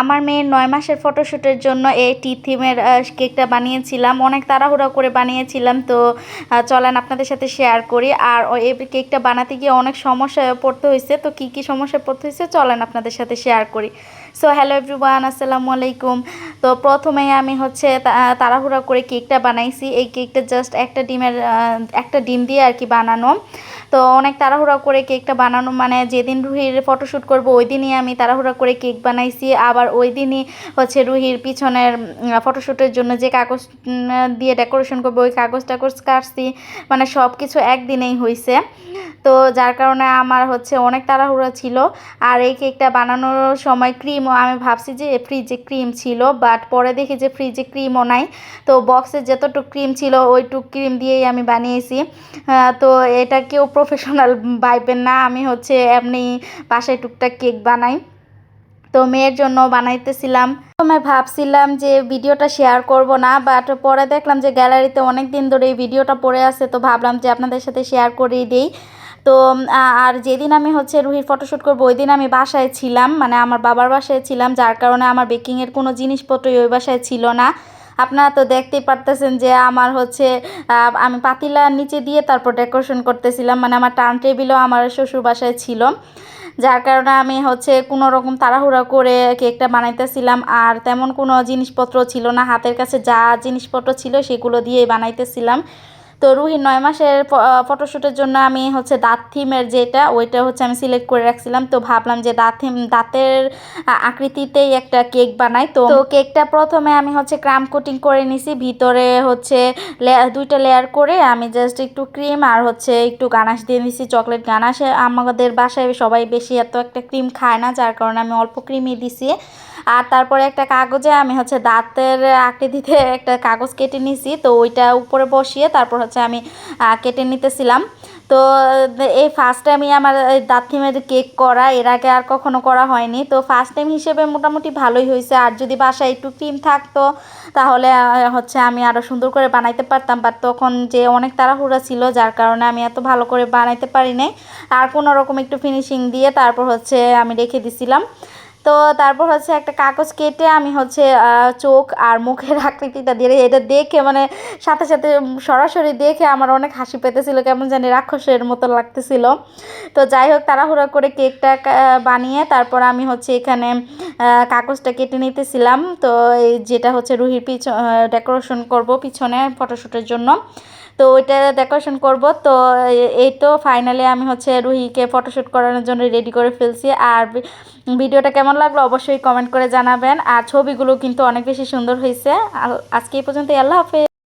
আমার মেয়ের ৯ মাসের ফটোশ্যুটের জন্য এই টি থিমের কেকটা বানিয়েছিলাম। অনেক তাড়াহুড়া করে বানিয়েছিলাম। তো চলেন আপনাদের সাথে শেয়ার করি। আর এই কেকটা বানাতে গিয়ে অনেক সমস্যায় পড়তে হয়েছে। তো কি সমস্যায় পড়তে হয়েছে চলেন আপনাদের সাথে শেয়ার করি। সো হ্যালো এভরিওয়ান, আসসালামু আলাইকুম। তো প্রথমেই আমি হচ্ছে তাড়াহুড়া করে কেকটা বানাইছি। এই কেকটা জাস্ট একটা ডিম দিয়ে আর কি বানানো। তো অনেক তাড়াহুড়া করে কেকটা বানানো, মানে যেদিন রুহির ফটোশ্যুট করব ওই দিনই আমি তাড়াহুড়া করে কেক বানাইছি। আবার ওই দিনই হচ্ছে রুহির পিছনের ফটোশ্যুটের জন্য যে কাগজ দিয়ে ডেকোরেশন করবো ওই কাগজ কাটছি, মানে সব কিছু একদিনেই হয়েছে। তো যার কারণে আমার হচ্ছে অনেক তাড়াহুড়া ছিল। আর এই কেকটা বানানোর সময় ক্রিমও আমি ভাবছি যে ফ্রিজে ক্রিম ছিল, বাট পরে দেখি যে ফ্রিজে ক্রিমও নাই। তো বক্সে যতটুকু ক্রিম ছিল ওইটুকু ক্রিম দিয়েই আমি বানিয়েছি। তো এটা কেউ প্রফেশনাল ভাইবেন না, আমি হচ্ছে এমনি বাসায় টুকটাক কেক বানাই। তো মেয়ের জন্য বানাইতেছিলাম। প্রথমে ভাবছিলাম যে ভিডিওটা শেয়ার করব না, বাট পরে দেখলাম যে গ্যালারিতে অনেক দিন ধরে এই ভিডিওটা পড়ে আছে, তো ভাবলাম যে আপনাদের সাথে শেয়ার করেই দিই। তো আর যেদিন আমি হচ্ছে রুহির ফটোশ্যুট করবো ওই দিন আমি বাসায় ছিলাম, মানে আমার বাবার বাসায় ছিলাম, যার কারণে আমার বেকিংয়ের কোনো জিনিসপত্রই ওই বাসায় ছিল না। আপনারা তো দেখতেই পারতেছেন যে আমার হচ্ছে আমি পাতিলার নিচে দিয়ে তারপর ডেকোরেশন করতেছিলাম, মানে আমার টার্ন টেবিলও আমার শ্বশুর বাসায় ছিল। যার কারণে আমি হচ্ছে কোনো রকম তাড়াহুড়া করে কেকটা বানাইতেছিলাম। আর তেমন কোনো জিনিসপত্র ছিল না, হাতের কাছে যা জিনিসপত্র ছিল সেগুলো দিয়েই বানাইতেছিলাম। তো রুহির ৯ মাসের ফটোশ্যুটের জন্য আমি হচ্ছে দাঁত থিমের ওইটা হচ্ছে আমি সিলেক্ট করে রাখছিলাম। তো ভাবলাম যে দাঁতের আকৃতিতেই একটা কেক বানাই। তো কেকটা প্রথমে আমি হচ্ছে ক্রাম কোটিং করে নিছি, ভিতরে হচ্ছে দুইটা লেয়ার করে আমি জাস্ট একটু ক্রিম আর হচ্ছে একটু গানাশ দিয়ে নিছি, চকলেট গানাশ। আমাদের বাসায় সবাই বেশি এত একটা ক্রিম খায় না, যার কারণে আমি অল্প ক্রিমই দিছি। আর তারপরে একটা কাগজে আমি হচ্ছে দাঁতের আকৃতিতে একটা কাগজ কেটে নিছি, তো ওইটা উপরে বসিয়ে তারপর হচ্ছে আমি কেটে নিতেছিলাম। তো এই ফার্স্ট টাইমই আমার দাঁত থিমের কেক করা, এর আগে আর কখনো করা হয়নি। তো ফার্স্ট টাইম হিসেবে মোটামুটি ভালোই হয়েছে। আর যদি বাসায় একটু ক্রিম থাকতো তাহলে হচ্ছে আমি আরও সুন্দর করে বানাইতে পারতাম, বাট তখন যে অনেক তাড়াহুড়া ছিল যার কারণে আমি এত ভালো করে বানাইতে পারি নাই। আর কোনো রকম একটু ফিনিশিং দিয়ে তারপর হচ্ছে আমি রেখে দিছিলাম। তো তারপর হচ্ছে একটা কাগজ কেটে আমি হচ্ছে চোখ আর মুখের আকৃতিটা দিয়ে এটা দেখে, মানে সাথে সাথে সরাসরি দেখে আমার অনেক হাসি পেতেছিল, কেমন জানি রাক্ষসের মতো লাগতেছিল। তো যাই হোক, তাড়াহুড়া করে কেকটা বানিয়ে তারপর আমি হচ্ছে এখানে কাগজটা কেটে নিতেছিলাম। তো এই যেটা হচ্ছে রুহির ডেকোরেশন করব পিছনে ফটোশ্যুটের জন্য, তো ওইটা ডেকোরেশন করব। তো এই তো ফাইনালি আমি হচ্ছে রুহিকে ফটোশ্যুট করানোর জন্য রেডি করে ফেলছি। আর ভিডিওটা কেমন লাগলো অবশ্যই কমেন্ট করে জানাবেন। আর ছবিগুলো কিন্তু অনেক বেশি সুন্দর হয়েছে। আজকে এই পর্যন্ত, আল্লাহ হাফেজ।